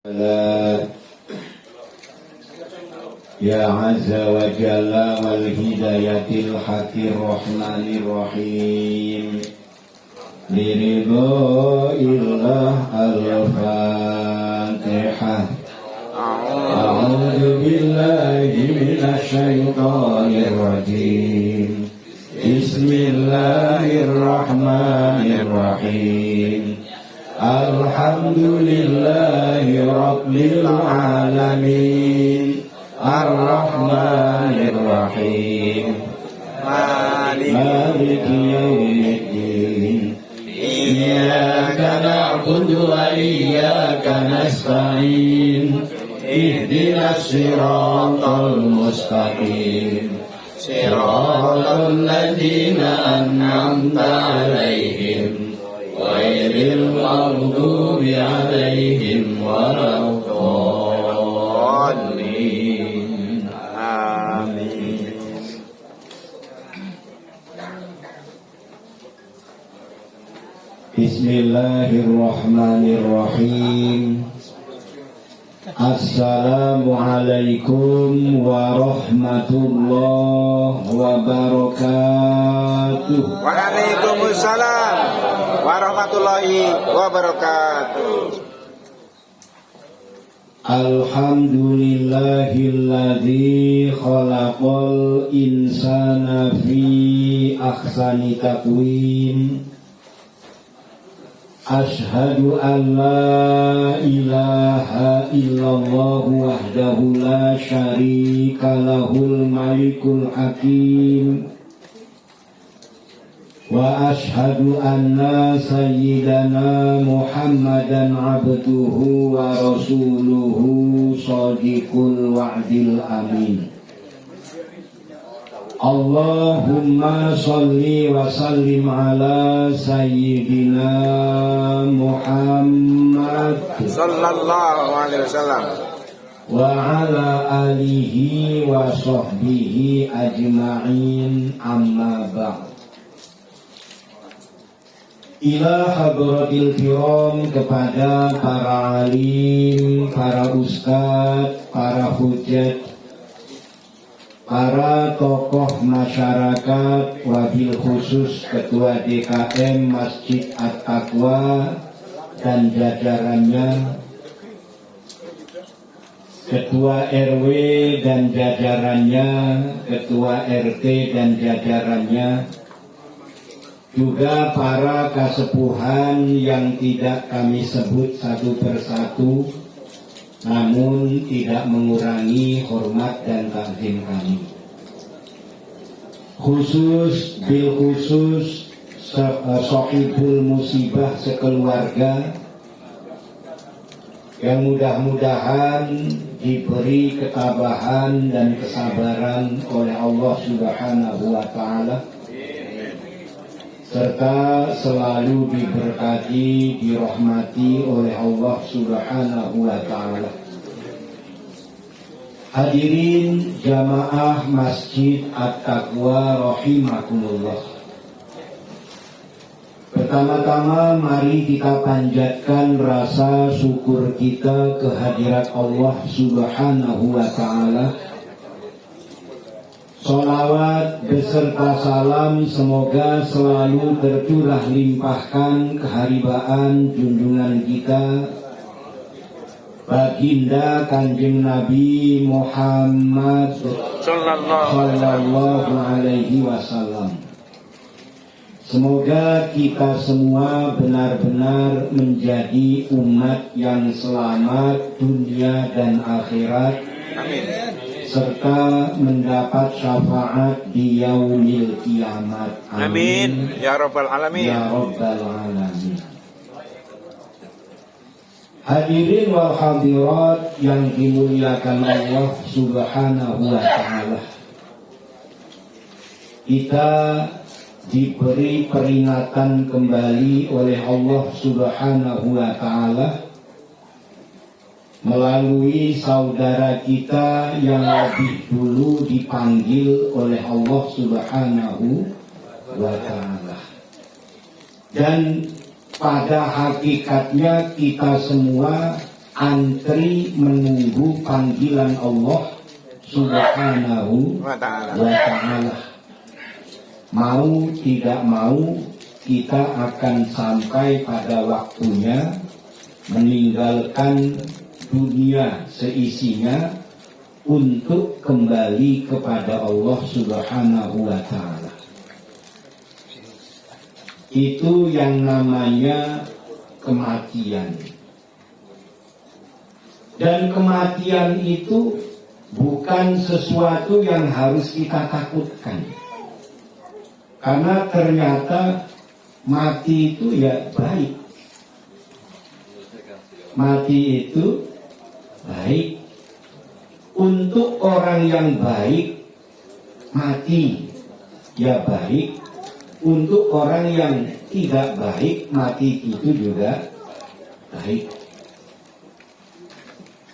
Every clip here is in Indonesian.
لا يا عز وجل والهداية الحق الرحمن الرحيم لرضاء الله الفاتحة. أعوذ بالله من الشيطان الرجيم. بسم الله الرحمن الرحيم. Alhamdulillahi Rabbil Alamin Ar-Rahmanir Rahim Maliki Yawmiddin Iyyaka na'budu wa iyyaka nasta'in Ihdinas siratal mustaqim Siratal ladzina an'amta 'alaihim ghairil maghdubi 'alaihim waladdallin. Amin. Bismillahirrahmanirrahim. Assalamualaikum warahmatullahi wabarakatuh. Waalaikumsalam warahmatullahi wabarakatuh. Alhamdulillahilladzi khalaqal insana fi ahsani taqwim. Ashhadu an la ilaha illallah wahdahu la syarika lahul malikul hakim. Wa ashhadu anna sayyidana Muhammadan abduhu wa rasuluhu shadiqul wa'dil amin. Allahumma salli wa sallim ala sayyidina Muhammad sallallahu alaihi wasallam wa ala alihi wa sahbihi ajma'in, amma ba'd. Ila hadratil kiram, kepada para alim, para ustadz, para hujat, para tokoh masyarakat, wabil khusus Ketua DKM Masjid At-Taqwa dan jajarannya, Ketua RW dan jajarannya, Ketua RT dan jajarannya, juga para kasepuhan yang tidak kami sebut satu persatu, namun tidak mengurangi hormat dan takzim kami. Khusus bil khusus sahibul musibah sekeluarga yang mudah-mudahan diberi ketabahan dan kesabaran oleh Allah Subhanahu wa Ta'ala, serta selalu diberkati, dirahmati oleh Allah Subhanahu wa Ta'ala. Hadirin jamaah Masjid At-Taqwa rahimakumullah. Pertama-tama mari kita panjatkan rasa syukur kita kehadirat Allah Subhanahu wa Ta'ala. Sholawat beserta salam semoga selalu tercurah limpahkan keharibaan junjungan kita Baginda Kanjeng Nabi Muhammad sallallahu alaihi wasallam. Semoga kita semua benar-benar menjadi umat yang selamat dunia dan akhirat. Amin. Serta mendapat syafaat di yaumil kiamat. Amin. Ya Rabbal Alamin. Ya Rabbal Alamin. Hadirin wal hadirat yang dimuliakan Allah Subhanahu wa Ta'ala, kita diberi peringatan kembali oleh Allah Subhanahu wa Ta'ala melalui saudara kita yang lebih dulu dipanggil oleh Allah Subhanahu wa Ta'ala. Dan pada hakikatnya kita semua antri menunggu panggilan Allah Subhanahu Wa ta'ala. wa ta'ala. Mau tidak mau kita akan sampai pada waktunya meninggalkan dunia seisinya untuk kembali kepada Allah Subhanahu wa ta'ala. Itu yang namanya kematian. Dan kematian itu bukan sesuatu yang harus kita takutkan. Karena ternyata mati itu ya baik. Mati itu baik. Untuk orang yang baik, mati ya baik. Untuk orang yang tidak baik, mati itu juga baik.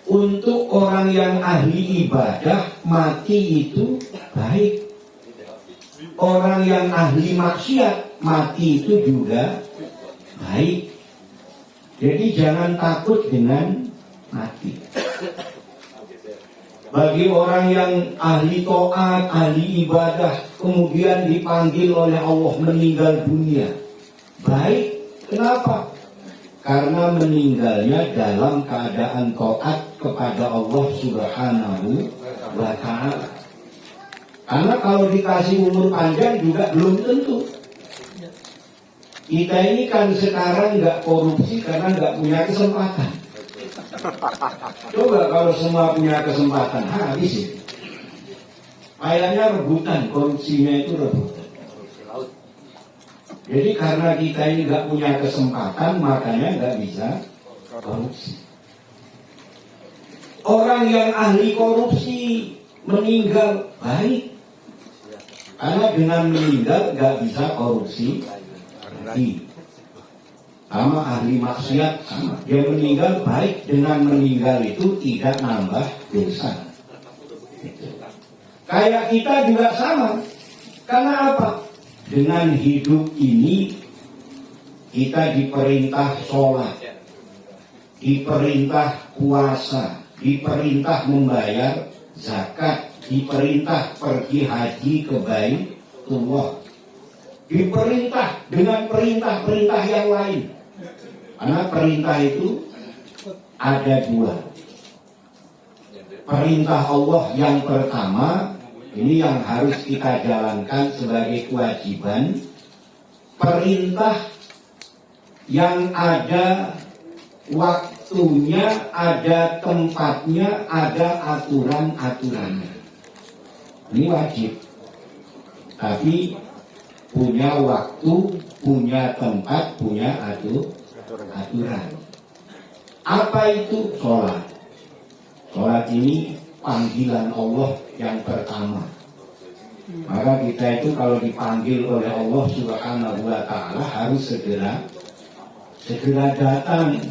Untuk orang yang ahli ibadah, mati itu baik. Orang yang ahli maksiat, mati itu juga baik. Jadi jangan takut dengan mati. Bagi orang yang ahli taat, ahli ibadah, kemudian dipanggil oleh Allah meninggal dunia, baik. Kenapa? Karena meninggalnya dalam keadaan taat kepada Allah Subhanahu wa ta'ala. Karena kalau dikasih umur panjang juga belum tentu. Kita ini kan sekarang nggak korupsi karena nggak punya kesempatan. Coba kalau semua punya kesempatan, habis itu. Kayaknya rebutan, korupsinya itu rebutan. Jadi karena kita ini nggak punya kesempatan, makanya nggak bisa korupsi. Orang yang ahli korupsi meninggal baik. Karena dengan meninggal nggak bisa korupsi lagi. Sama ahli maksiat sama. Dia meninggal baik, dengan meninggal itu tidak nambah dosa. Kayak kita juga sama. Karena apa? Dengan hidup ini kita diperintah sholat, diperintah puasa, diperintah membayar zakat, diperintah pergi haji ke Baitullah, diperintah dengan perintah-perintah yang lain. Karena perintah itu ada dua. Perintah Allah yang pertama, ini yang harus kita jalankan sebagai kewajiban. Perintah yang ada waktunya, ada tempatnya, ada aturan-aturannya. Ini wajib. Tapi punya waktu, punya tempat, punya aturan. Apa itu? Sholat. Sholat ini panggilan Allah yang pertama. Maka kita itu kalau dipanggil oleh Allah Subhanahu wa ta'ala harus segera datang.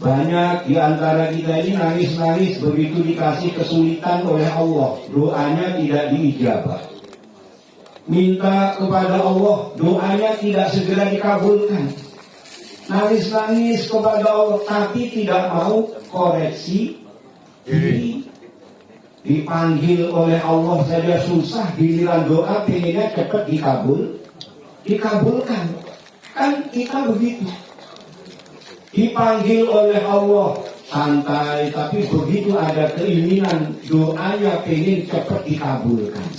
Banyak di antara kita ini nangis-nangis begitu dikasih kesulitan oleh Allah, doanya tidak diijabah. Minta kepada Allah, doanya tidak segera dikabulkan. Nangis-nangis kepada Allah tapi tidak mau koreksi diri. Dipanggil oleh Allah saja susah, giliran doa pengennya cepat dikabulkan. Kan kita begitu. Dipanggil oleh Allah santai, tapi begitu ada keinginan doanya pengen cepat dikabulkan.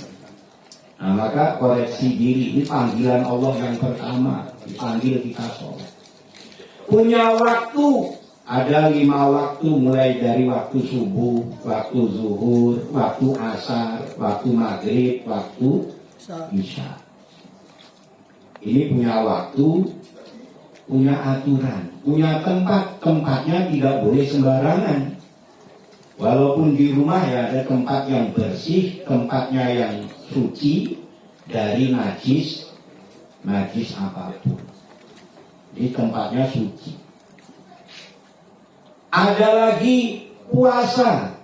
Nah maka koreksi diri, ini panggilan Allah yang pertama, dipanggil kita sholat. Punya waktu, ada 5 waktu, mulai dari waktu subuh, waktu zuhur, waktu asar, waktu maghrib, waktu isya. Ini punya waktu, punya aturan, punya tempat. Tempatnya tidak boleh sembarangan. Walaupun di rumah ya ada tempat yang bersih, tempatnya yang suci dari najis apapun. Di tempatnya suci. Ada lagi puasa.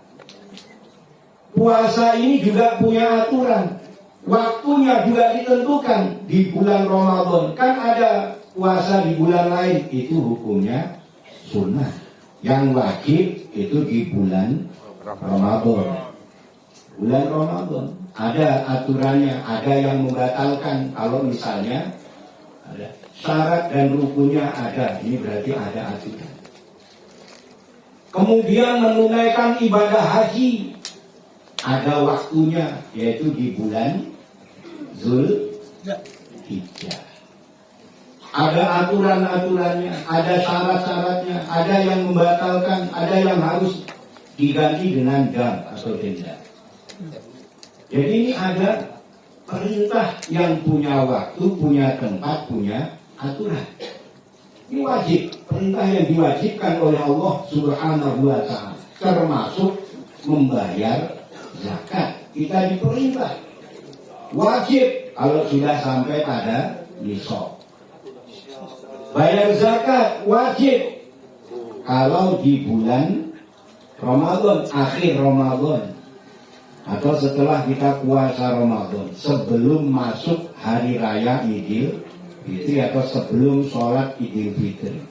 Puasa ini juga punya aturan. Waktunya juga ditentukan di bulan Ramadan. Kan ada puasa di bulan lain, itu hukumnya sunnah. Yang wajib itu di bulan Ramadan. Bulan Ramadan ada aturannya, ada yang membatalkan. Kalau misalnya ada syarat dan rukunnya ada, ini berarti ada aturan. Kemudian menunaikan ibadah haji ada waktunya, yaitu di bulan Zulhijjah. Ada aturan-aturannya, ada syarat-syaratnya, ada yang membatalkan, ada yang harus diganti dengan dam atau denda. Jadi ini ada perintah yang punya waktu, punya tempat, punya aturan. Ini wajib, perintah yang diwajibkan oleh Allah Subhanahu wa Ta'ala, termasuk membayar zakat. Kita diperintah wajib kalau sudah sampai pada nisab. Bayar zakat wajib kalau di bulan Ramadan, akhir Ramadan, atau setelah kita puasa Ramadan, sebelum masuk hari raya Idul Fitri atau sebelum sholat Idul Fitri.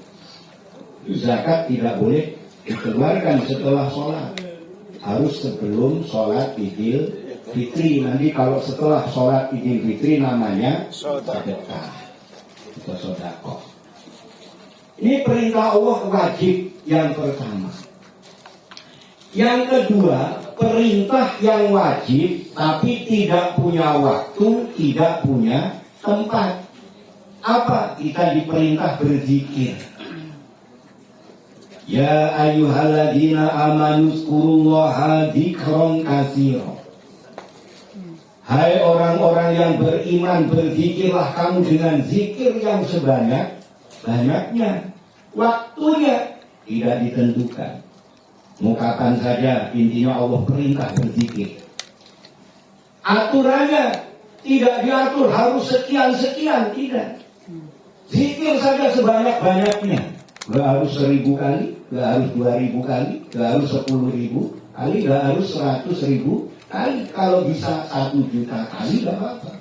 Zakat tidak boleh dikeluarkan setelah sholat, harus sebelum sholat Idul Fitri. Nanti kalau setelah sholat Idul Fitri namanya sedekah atau sedekah. Ini perintah Allah wajib yang pertama. Yang kedua, perintah yang wajib tapi tidak punya waktu, tidak punya tempat. Apa? Kita diperintah berzikir. Ya ayyuhalladzina amanu zkurullaha dzikran katsiran. Hai orang-orang yang beriman, berzikirlah kamu dengan zikir yang sebanyak-banyaknya. Waktunya tidak ditentukan. Mau kapan saja, intinya Allah perintah berzikir. Aturannya tidak diatur harus sekian-sekian, tidak. Zikir saja sebanyak-banyaknya. Gak harus 1000 kali, gak harus 2000 kali, gak harus 10.000 kali, gak harus 100.000 kali. Kalau bisa 1 juta kali gak apa-apa.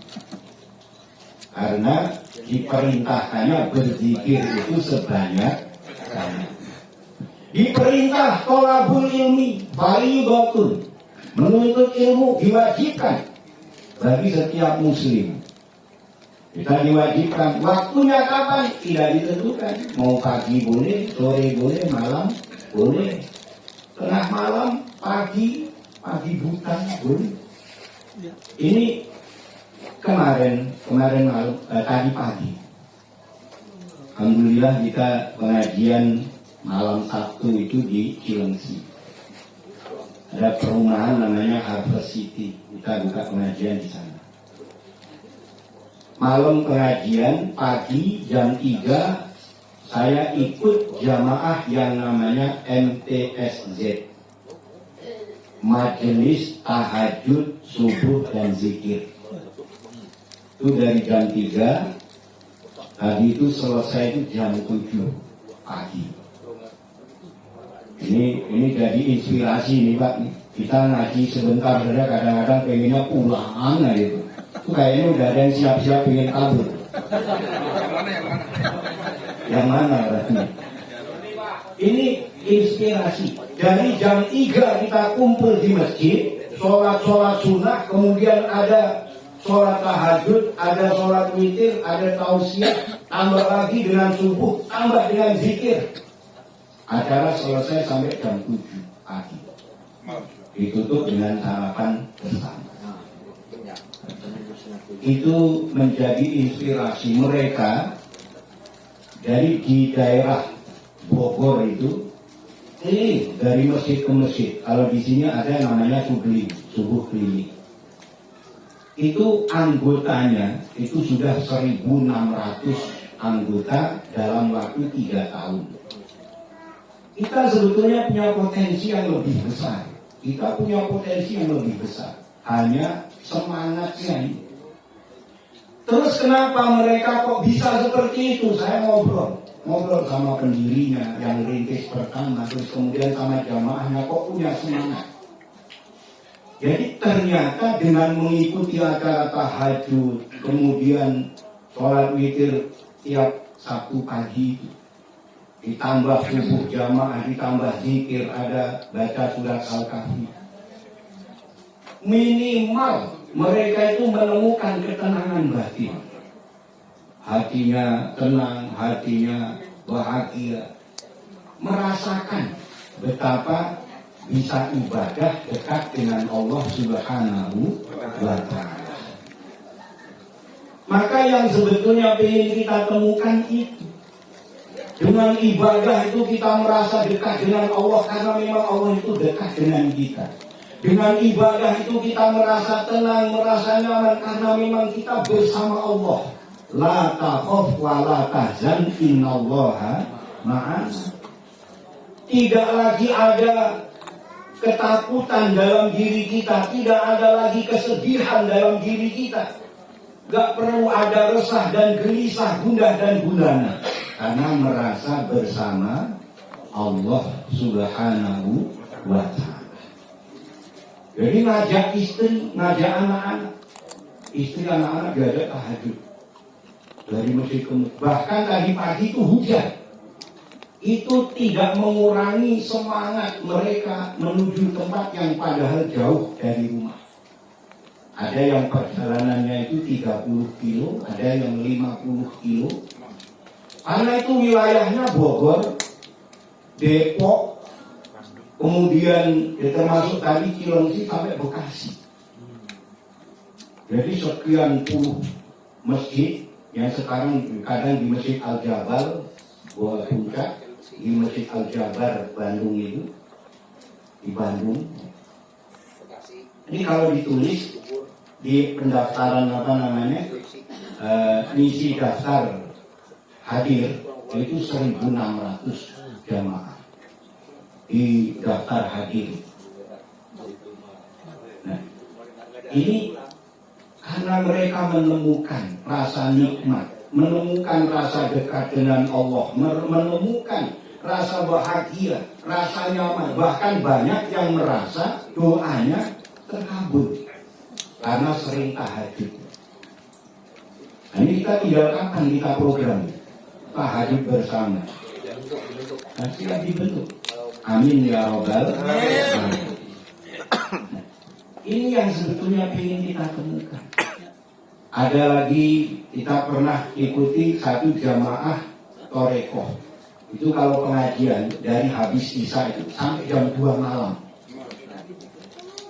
Karena diperintahkannya berzikir itu sebanyak-banyaknya. Diperintah tolabul ilmi, fardhatun. Menuntut ilmu diwajibkan bagi setiap muslim. Kita diwajibkan. Waktunya kapan? Tidak ditentukan. Mau pagi boleh, sore boleh, malam boleh. Tengah malam, pagi buta boleh. Ini kemarin malam, tadi pagi. Alhamdulillah kita pengajian malam Sabtu itu di Cilengsi. Ada perumahan namanya Harvest City. Kita buka pengajian di sana. Malam pengajian, pagi jam 3 saya ikut jamaah yang namanya MTSZ, Majelis Tahajud Subuh dan Zikir. Itu dari jam 3, tadi itu selesai itu jam 7 pagi. Ini jadi inspirasi nih Pak. Kita ngaji sebentar saja kadang-kadang pengennya pulang gitu. Itu kayaknya udah ada yang siap-siap pengen kabur. Yang mana berarti? Ini inspirasi. Dari jam 3 kita kumpul di masjid, sholat sunnah, kemudian ada sholat tahajud, ada sholat witir, ada tausiah, tambah lagi dengan subuh, tambah dengan zikir. Acara selesai sampai jam 7 pagi. Ditutup dengan sarapan bersama. Itu menjadi inspirasi mereka. Dari di daerah Bogor itu, dari masjid ke masjid. Kalau di sini ada namanya subuh keliling. Itu anggotanya itu sudah 1.600 anggota dalam waktu 3 tahun. Kita sebetulnya punya potensi yang lebih besar. Kita punya potensi yang lebih besar. Hanya semangatnya ini. Terus kenapa mereka kok bisa seperti itu? Saya ngobrol sama pendirinya yang rintis pertama, terus kemudian sama jamaahnya kok punya semangat. Jadi ternyata dengan mengikuti acara tahajud, kemudian sholat witir tiap Sabtu pagi itu, ditambah subuh jamaah, ditambah zikir, ada baca surat Al-Kahfi. Minimal mereka itu menemukan ketenangan batin. Hatinya tenang, hatinya bahagia. Merasakan betapa bisa ibadah dekat dengan Allah Subhanahu wa Ta'ala. Maka yang sebetulnya ingin kita temukan itu, dengan ibadah itu kita merasa dekat dengan Allah karena memang Allah itu dekat dengan kita. Dengan ibadah itu kita merasa tenang, merasa nyaman karena memang kita bersama Allah. La takhaf wa la tahzan innallaha ma'ana. Tidak lagi ada ketakutan dalam diri kita, tidak ada lagi kesedihan dalam diri kita. Gak perlu ada resah dan gelisah, gundah dan gulana, karena merasa bersama Allah Subhanahu wa Ta'ala. Jadi ngajak istri, ngajak anak-anak, istri anak-anak diajak tahajud dari masjid ke masjid. Bahkan tadi pagi itu hujan. Itu tidak mengurangi semangat mereka menuju tempat yang padahal jauh dari rumah. Ada yang perjalanannya itu 30 kilo, ada yang 50 kilo. Karena itu wilayahnya Bogor, Depok, kemudian termasuk tadi Cilengsi sampai Bekasi. Jadi sekian puluh masjid yang sekarang kadang di Masjid Al-Jabal, Puncak, di Masjid Al-Jabar Bandung itu, di Bandung. Ini kalau ditulis di pendaftaran ngisi daftar hadir itu 1.600 jamaah di daftar hadir. Nah, ini karena mereka menemukan rasa nikmat, menemukan rasa dekat dengan Allah, menemukan rasa bahagia, rasa nyaman. Bahkan banyak yang merasa doanya terkabul karena sering tahajud. Nah, ini kita tinggal kapan kita program tahajud bersama. Nah, siap dibentuk. Amin ya Rabbal alamin. Nah, ini yang sebetulnya ingin kita temukan. Ada lagi kita pernah ikuti satu jamaah Torekoh. Itu kalau pengajian dari habis Isya itu sampai jam 2 malam.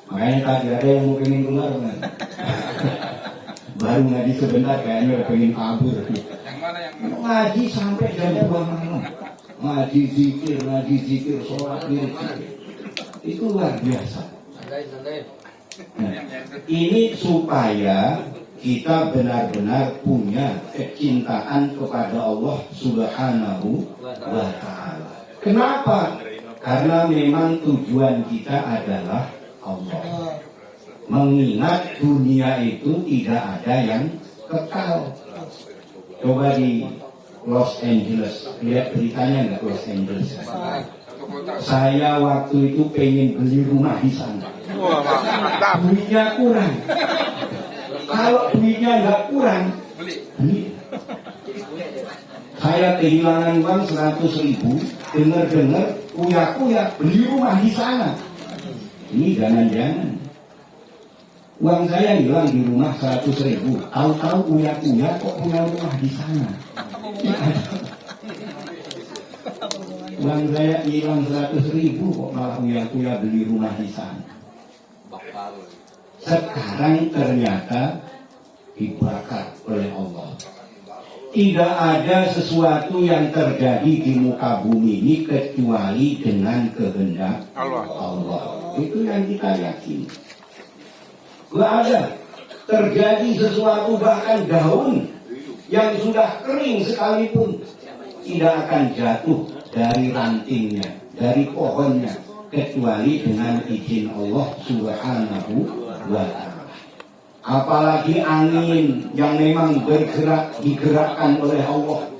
Makanya tadi ada yang mau pengen keluar kan? Baru ngaji sebentar kayaknya udah pengen kabur. Ngaji sampai jam 2 malam. Ngaji zikir, sholat wirid. Itu luar biasa. Nah, ini supaya kita benar-benar punya kecintaan kepada Allah Subhanahu wa Ta'ala. Kenapa? Karena memang tujuan kita adalah Allah. Mengingat dunia itu tidak ada yang kekal. Coba di Los Angeles, lihat beritanya nggak Los Angeles? Saya waktu itu pengen beli rumah di sana. Duitnya kurang. Kalau duitnya nggak kurang, beli. Saya kehilangan uang 100.000, dengar kuya beli rumah di sana. Ini jangan-jangan uang saya hilang di rumah 100.000. Tahu-tahu kuya kok punya rumah di sana. Uang saya hilang 100.000 kok malah kuya beli rumah di sana. Sekarang ternyata dibakar oleh Allah. Tidak ada sesuatu yang terjadi di muka bumi ini kecuali dengan kehendak Allah. Itu yang kita yakini. Gak ada terjadi sesuatu, bahkan daun yang sudah kering sekalipun tidak akan jatuh dari rantingnya, dari pohonnya, kecuali dengan izin Allah Subhanahu wa Ta'ala. Apalagi angin yang memang digerakkan oleh Allah.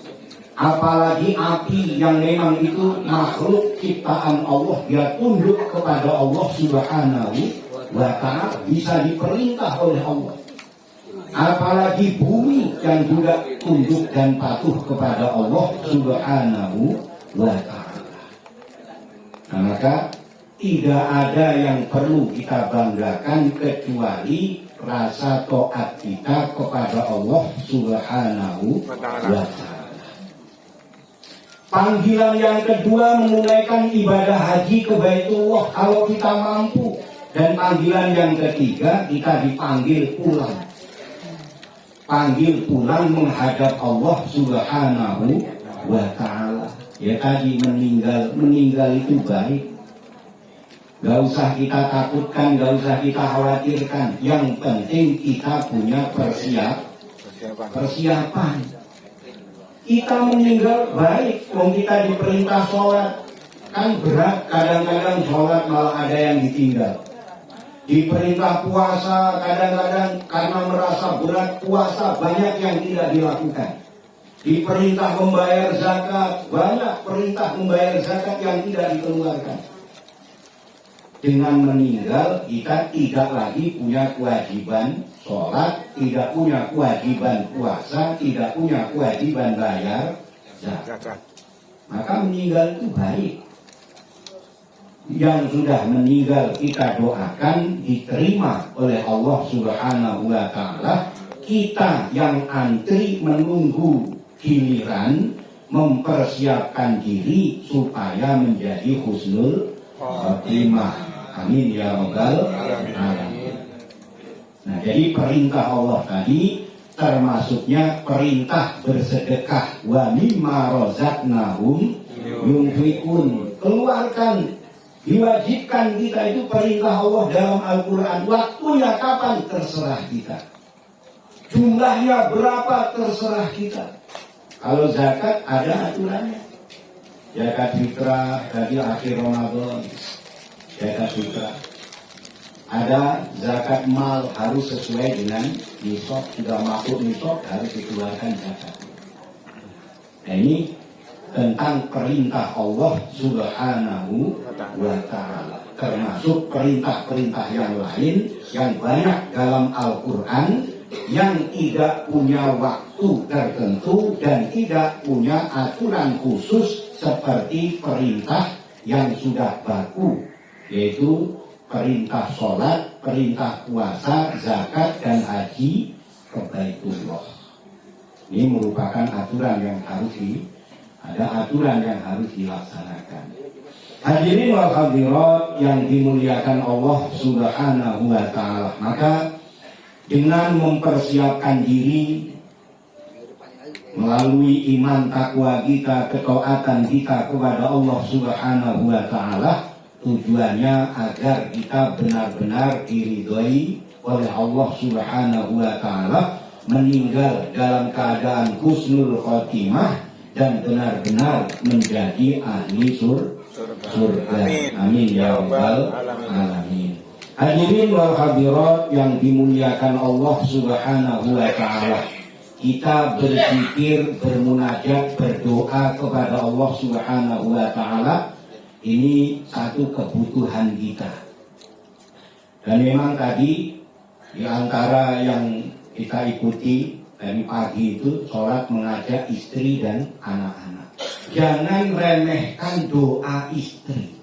Apalagi api yang memang itu makhluk ciptaan Allah, dia tunduk kepada Allah Subhanahu wa Ta'ala, bisa diperintah oleh Allah. Apalagi bumi yang juga tunduk dan patuh kepada Allah Subhanahu wa ta'ala. Nah, maka tidak ada yang perlu kita banggakan kecuali rasa taat kita kepada Allah Subhanahu wa ta'ala. Panggilan yang kedua menunaikan ibadah haji ke Baitullah kalau kita mampu. Dan panggilan yang ketiga kita dipanggil pulang. Panggil pulang menghadap Allah Subhanahu wa ta'ala. Ya tadi meninggal itu baik. Gak usah kita takutkan, gak usah kita khawatirkan. Yang penting kita punya persiapan. Kita meninggal baik, kalau kita diperintah sholat. Kan berat, kadang-kadang sholat malah ada yang ditinggal. Diperintah puasa, kadang-kadang karena merasa berat puasa banyak yang tidak dilakukan. Diperintah membayar zakat, banyak perintah membayar zakat yang tidak dikeluarkan. Dengan meninggal kita tidak lagi punya kewajiban sholat, tidak punya kewajiban puasa, tidak punya kewajiban bayar zakat. Maka meninggal itu baik. Yang sudah meninggal kita doakan diterima oleh Allah Subhanahu wa ta'ala. Kita yang antri menunggu giliran mempersiapkan diri supaya menjadi husnul khotimah. Amin ya rabbal alamin. Nah, jadi perintah Allah tadi termasuknya perintah bersedekah, wa mimma razaqnahum yunfiqun. Keluarkan, diwajibkan kita, itu perintah Allah dalam Al-Quran. Waktunya kapan terserah kita, jumlahnya berapa terserah kita. Kalau zakat ada aturannya. Zakat fitrah dari akhir Ramadan, zakat fitrah. Ada zakat mal, harus sesuai dengan nisab, sudah masuk nisab harus dikeluarkan zakat. Nah, ini tentang perintah Allah Subhanahu wa ta'ala. Termasuk perintah-perintah yang lain yang banyak dalam Al-Quran yang tidak punya waktu tertentu dan tidak punya aturan khusus seperti perintah yang sudah baku, yaitu perintah sholat, perintah puasa, zakat, dan haji ke Baitullah. Ini merupakan aturan yang harus dilaksanakan. Hadirin wal hadirat yang dimuliakan Allah Subhanahu wa ta'ala. Maka dengan mempersiapkan diri melalui iman takwa kita, ketaatan kita kepada Allah Subhanahu wa ta'ala, tujuannya agar kita benar-benar diridhoi oleh Allah Subhanahu wa ta'ala, meninggal dalam keadaan husnul khotimah dan benar-benar menjadi ahli surga. Amin ya rabbal alamin. Hadirin wal hadirat yang dimuliakan Allah Subhanahu wa ta'ala, kita berzikir, bermunajat, berdoa kepada Allah Subhanahu wa ta'ala. Ini satu kebutuhan kita. Dan memang tadi di antara yang kita ikuti dari pagi itu sholat mengajak istri dan anak-anak. Jangan remehkan doa istri.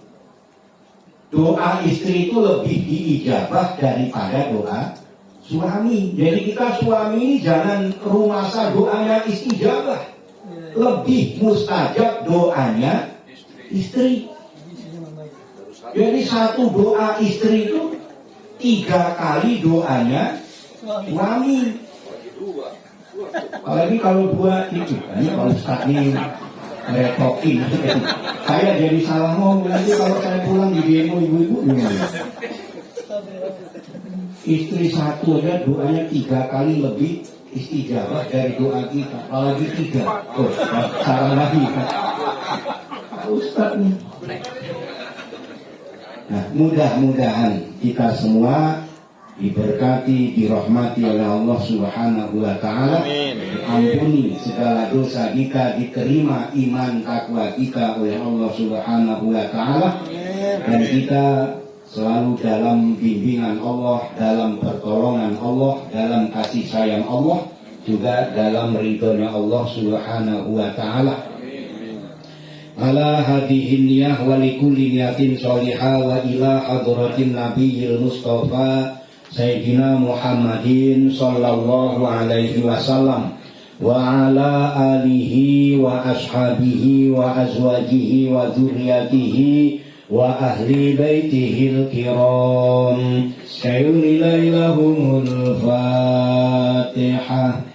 Doa istri itu lebih diijabah daripada doa suami. Jadi kita suami ini jangan rumasa doanya istijabah. Lebih mustajab doanya istri. Jadi satu doa istri itu 3 kali doanya suami. Apalagi kalau 2 itu, ini Pak Ustaz ini repokin. Saya jadi salah ngomong nanti kalau saya pulang di demo ibu-ibu gimana? Istri satu aja doanya 3 kali lebih istijabah dari doa kita. Apalagi 3. Oh, salah lagi. Pak Ustaz nih. Nah, mudah-mudahan kita semua diberkati, dirahmati oleh Allah Subhanahu wa ta'ala. Diampuni segala dosa kita, diterima iman takwa kita oleh Allah Subhanahu wa ta'ala, dan kita selalu dalam bimbingan Allah, dalam pertolongan Allah, dalam kasih sayang Allah, juga dalam ridhonya Allah Subhanahu wa ta'ala. ala hadihin niyah wa likulli niyatin sholihah wa ila hadratin nabiyil mustafa sayyidina Muhammadin sallallahu alaihi wasallam wa ala alihi wa ashabihi wa azwajihi wa dzurriyyatihi wa ahli baitihil kiram sayyidilahumul fatihah.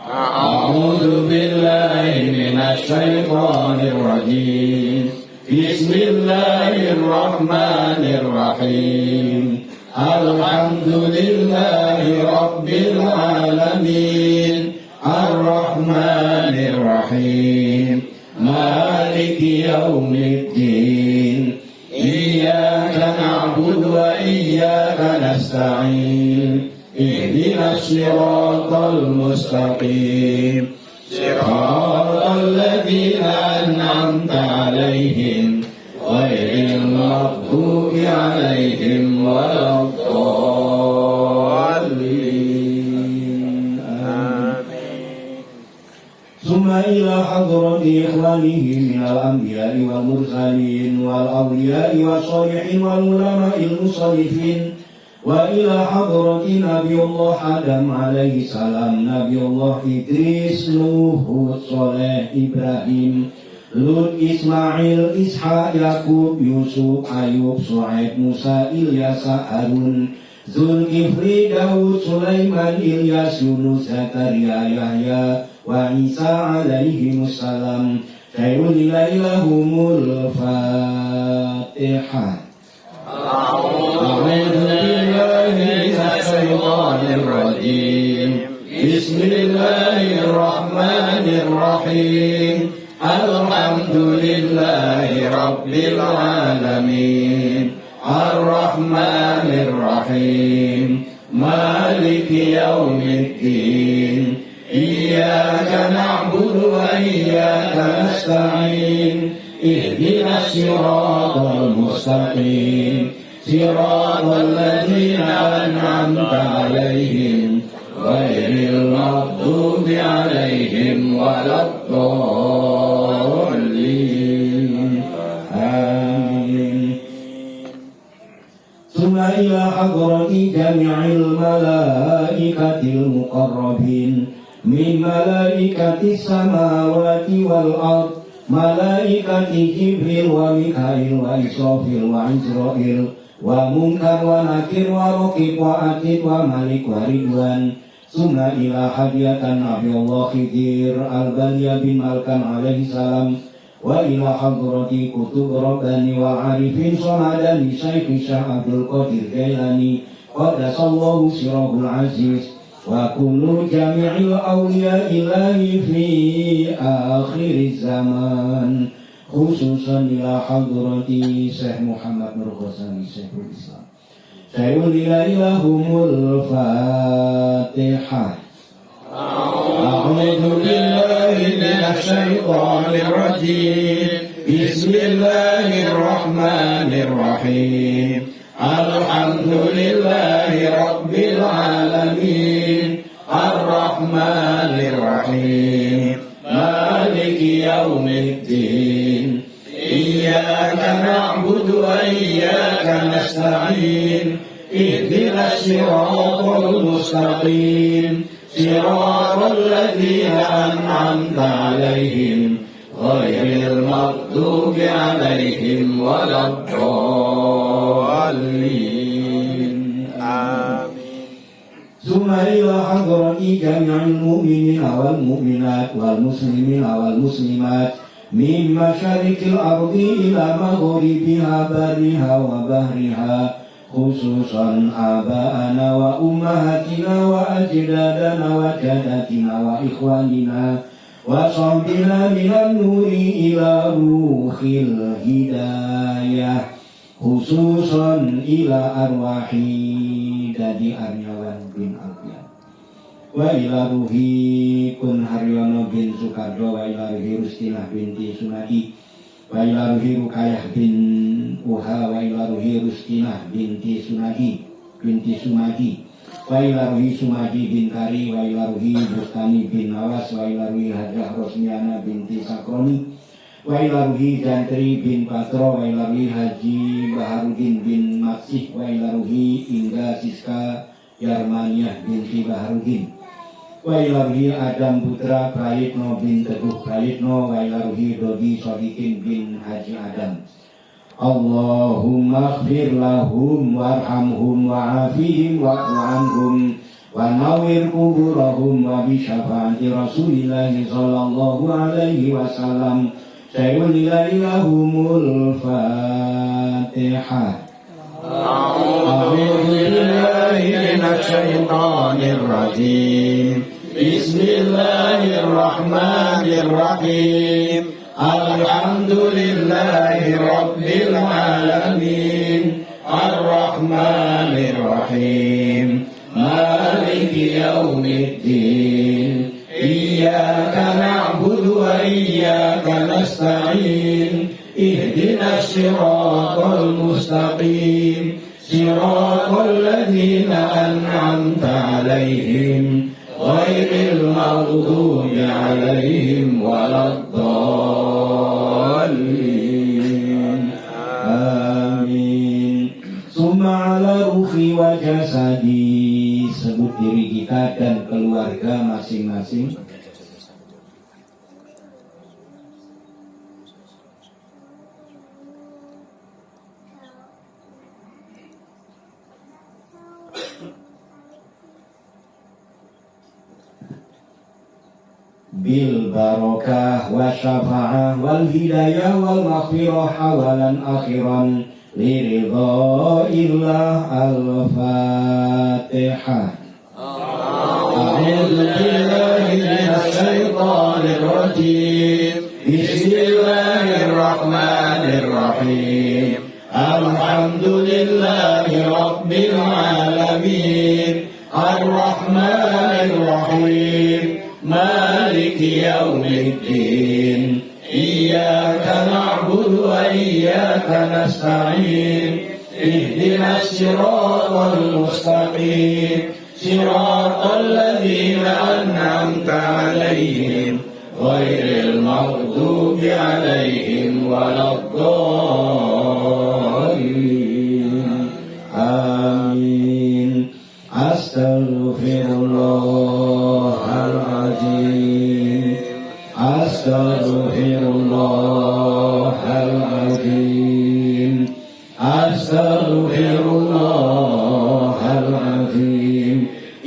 أعوذ بالله من الشيطان الرجيم بسم الله الرحمن الرحيم الحمد لله رب العالمين الرحمن الرحيم مالك يوم الدين إياك نعبد وإياك نستعين اهدنا الصراط المستقيم صراط الذين أنعمت عليهم غير المغضوب عليهم ولا الضالين آمين. ثم إلى حضرة إخوانه من الأنبياء والمرسلين والأولياء والصالحين والعلماء المصلحين وإلى حضرة نبي الله آدم عليه السلام نبي الله إدريس نوح صالح إبراهيم لوط إسماعيل إسحاق يعقوب يوسف أيوب شعيب موسى إلياس هارون ذو الكفل داود سليمان إلياس يونس زكريا يحيى وعيسى عليهم السلام خير لهم الفاتحة. أعوذ بالله من الشيطان الرجيم بسم الله الرحمن الرحيم الحمد لله رب العالمين الرحمن الرحيم مالك يوم الدين إياك نعبد وإياك نستعين اهدنا الصراط المستقيم صراط الذين أنعمت عليهم غير المغضوب عليهم ولا الضالين آمين. ثم إلى حضرة جميع الملائكة المقربين من ملائكة السماوات والأرض ملائكة جبريل وميكائيل وإسرافيل وعزرائيل ومنكر ونكير ورقيب وعتيد وملك ورضوان ثم إلى هدية نبي الله خضر البلية بن ملكان عليه السلام وإلى حضرة كتب رباني وعارفين صمداني شيخ الشيخ عبد القادر الجيلاني قدس الله سره العزيز وكل جميع الأولياء الله في آخر الزمان خصوصا إلى حضرة شيخ محمد نور غزالي شيخ الإسلام سيولي لهم الفاتحة. أعوذ بالله من الشيطان الرجيم بسم الله الرحمن الرحيم الحمد لله رب العالمين الرحمن الرحيم مالك يوم الدين إياك نعبد وإياك نستعين اهدنا الصراط المستقيم صراط الذين أنعمت عليهم غير المغضوب عليهم ولا الضالين آمين. ثم إلى حضرة جميع المؤمنين والمؤمنات والمسلمين والمسلمات من مشارق الأرض إلى مغربها برها وبحرها خصوصا آباءنا وأمهاتنا وأجدادنا وجداتنا وإخواننا وصحبنا من النور إلى روح الهداية خصوصا إلى أرواح Dadi Aryawan bin Alfian wa ila ruhi Kun Haryono bin Sukardo wa ila ruhi Rustinah binti Sunadi wa ila ruhi Rukayah bin Uha wa ila ruhi Rustinah binti Sunadi binti Sumadi wa ila ruhi Sumadi bin Kari wa ila ruhi Bustani bin Nawas wa ila ruhi Hajah Rosmiana binti Sakroni wa ila ruhi Jantri bin Patro, wa ila ruhi Haji Baharudin bin Maksih, wa ila ruhi Ingga Siska Yarmaniah binti Baharudin, wa ila ruhi Adam Putra Prayitno bin Teguh Prayitno, wa ila ruhi Dodi Sodikin bin Haji Adam. Allahumma ighfir lahum warhamhum wa'afihim wa'fu anhum wa nawwir kuburahum wa bi syafaati Rasulillah sallallahu alaihi wasallam. Sayyidillahumul Fatihah. A'udzu billahi minasy syaithanir rajim. Bismillahirrahmanirrahim. Alhamdulillahi Rabbil Alamin, Ar-Rahmanir-Rahim, Maliki Yawmiddin, Iyyaka na'budu wa iyyaka nasta'in, Ihdinas siratal mustaqim, siratal ladzina an'amta 'alaihim, ghairil maghdubi 'alaihim waladdallin. Amin. Summa ala ruhi wa jasadi, sebut diri kita dan keluarga masing-masing. Bil barakah wa syafa'ah wal hidayah wal maghfirah awalan akhiran li ridhaillah. Al-Fatihah. A'udzu billahi minasy syaithanir rajim. Bismillahirrahmanirrahim. Alhamdulillahi rabbil alamin. Ar-Rahmanir-Rahim. Maliki yaumiddin. Iyyaka na'budu wa iyyaka nasta'in. Ihdinas siratal mustaqim. Siratal ladzina an'amta 'alaihim, ghairil maghdubi 'alaihim waladdallin. Amin. Astaghfirullahaladzim. Astaghfirullahaladzim. Astaghfirullahaladzim.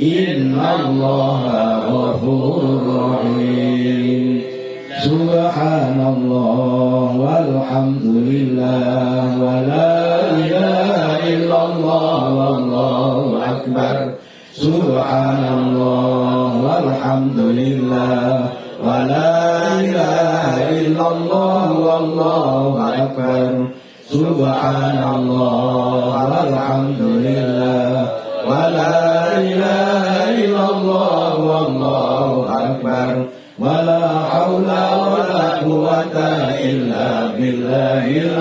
Innallaha ghafurur rahim. Subhanallah walhamdulillah wa la ilaha illallah wallahu akbar. Subhanallah walhamdulillah wa la ilaha illallah wallahu akbar. Subhanallah walhamdulillah wa la ilaha illallah wallahu akbar. Wa la hawla wa la quwwata illa billahil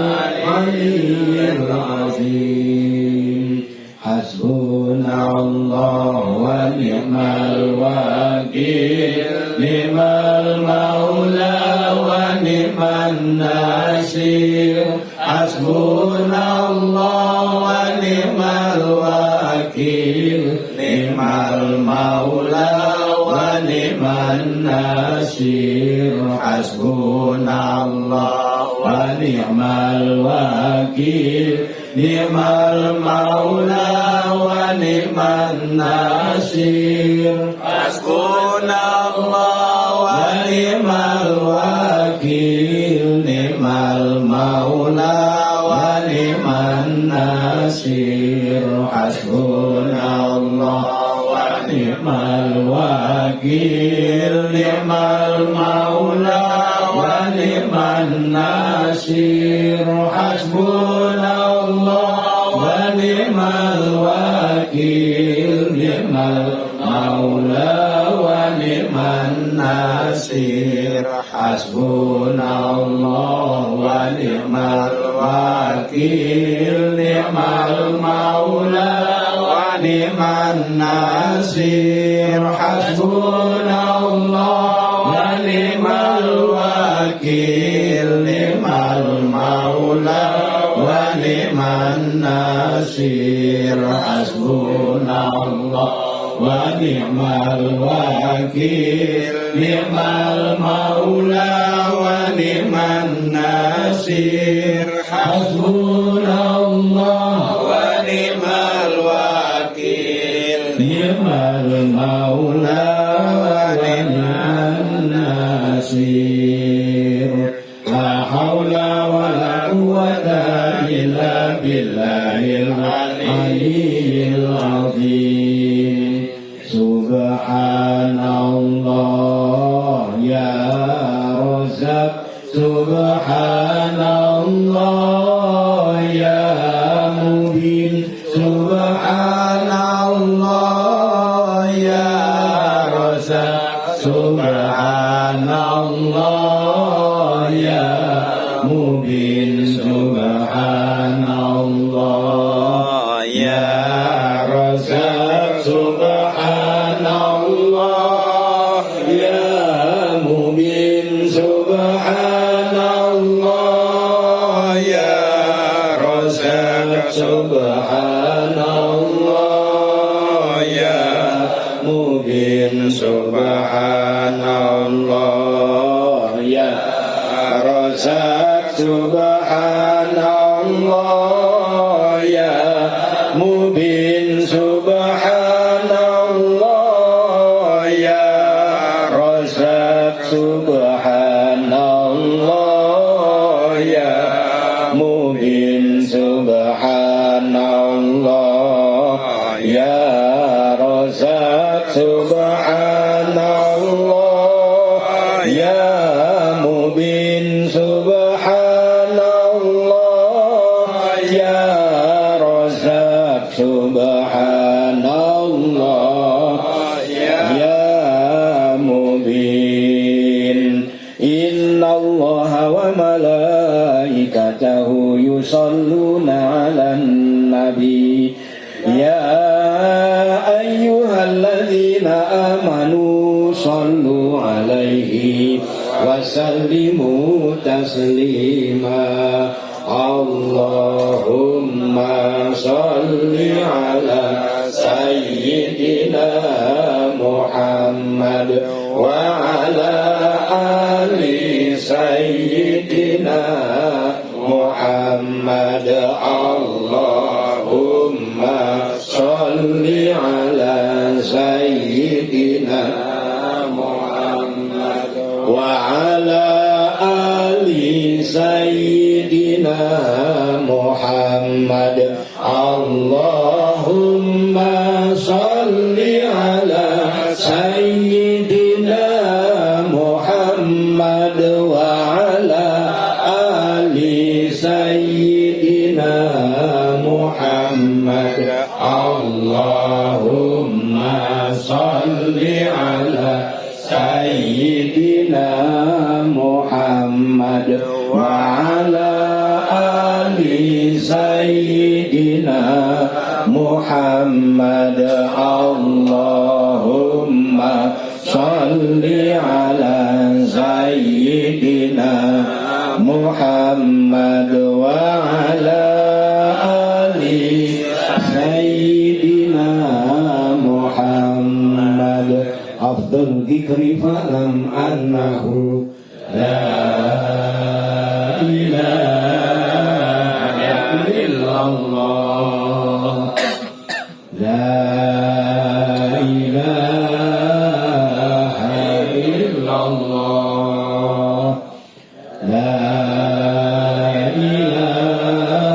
aliyyil azim. Hasbunallahu wa ni'mal wakil, ni'mal maula wa ni'man nasir. Hasbunallahu wa ni'mal wakil, ni'mal maula wa ni'man nasir. Hasbunallahu wa ni'mal wakil, ni'mal maula wa ni'man nasir. Hasbunallahu wa ni'mal wakil, ni'mal maula wa ni'man nasir. Hasbunallahu wa ni'mal wakil, ni'mal maula wa ni'man nasir. Hasbunallahu wa ni'mal wakil, ni'mal maula wa ni'man nasir. Hasbunallahu wa ni'mal wakil, ni'mal maula wa ni'man nasir. Hasbunallahu wa ni'mal wakil. nasir. Hasbunallah wa ni'mal wakil. Ni'mal maula wa ni'man nasir. Hasbunallah wa ni'mal wakil. Ni'mal maula wa ni'man nasir. La haula wa la quwwata illa billahil aliyyil azim. Subhanallah ya Razzaq. Subhanallah ya Mubin. Subhanallah ya Razzaq. Subhanallah ya Mubin. Subhanallah ya Razzaq. Subhanallah ya Mubin. Subhanallah ya Razzaq. Subhanallah ya Mubin. Subhanallah ya Razzaq. Subhanallah ya Mubin. Subhanallah ya Razzaq. Subhanallah ya Mubin. Subhanallah ya Razzaq. Subhanallah ya Mubin. Subhanallah ya Razzaq. Subhanallah ya Mubin. Innallaha wa malaikatahu yusalluna 'alan nabi. Ya ayyuhalladzina amanu sallu 'alaihi wa sallimu taslima. Allahumma salli ala sayyidina Muhammad wa ala ali sayyidina Muhammad. Allahumma salli ala sayyidina Muhammad wa ala ali sayyidina Muhammad. Allahumma salli ala sayyidina Muhammad wa ala ali sayyidina Muhammad. Allahumma salli ala sayyidina Muhammad wa ala ali sayyidina Muhammad. Allahumma salli ala sayyidina Muhammad wa ala ali sayyidina Muhammad. Afdal dzikri fa'lam annahu la ilaha illallah. La ilaha illallah. La ilaha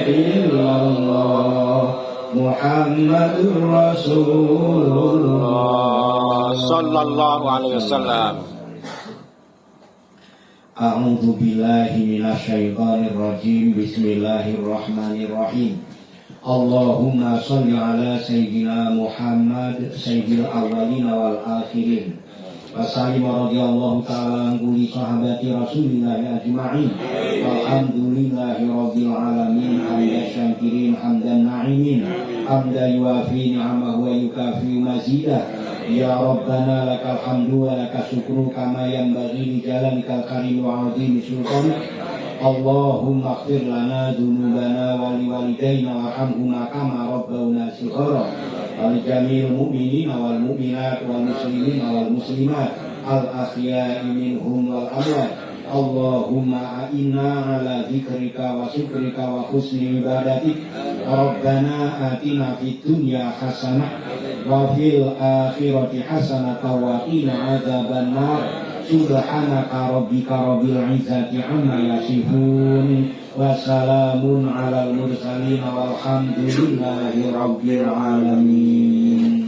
illallah. Muhammadur Rasulullah sallallahu alaihi wasallam. A'udzu billahi minasyaitonir rajim. Bismillahirrahmanirrahim. Allahumma shalli ala sayyidina Muhammad sayyidil awwalin wal akhirin. Wa sallim radhiyallahu ta'ala an kulli sahabati Rasulillah ajma'in. Alhamdulillahi rabbil alamin. Hamdan syakirin hamdan na'imin. Hamdan yuafi ni'amahu wa yukafi mazidah. Ya Rabbana lakal hamdu wa lakal syukru kama yanbaghi li jalalikal karim wa 'azimi sultanik. Allahumma ighfir lana dzunubana wa liwalidayna warhamhuma kama rabbawna shighara wa li jami'il mu'minina wal mu'minat wal muslimina wal muslimat al ahya'i minhum wal amwat. Allahumma a'inna ala dzikrika wa syukrika wa husni ibadatik. Rabbana atina fid dunya hasanah wa fil akhirati hasanah wa qina adzabannar. Subhanaka rabbika rabbil izzati amma yasifun wa salamun alal mursalin walhamdulillahi rabbil alamin.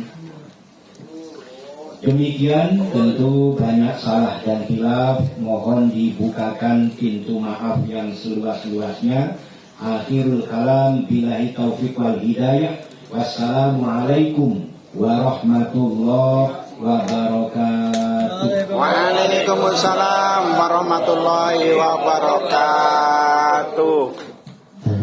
Demikian, tentu banyak salah dan khilaf, mohon dibukakan pintu maaf yang seluas-luasnya. Akhirul kalam, billahi taufiq wal hidayah. Wassalamualaikum warahmatullahi wabarakatuh. Waalaikumsalam warahmatullahi wabarakatuh.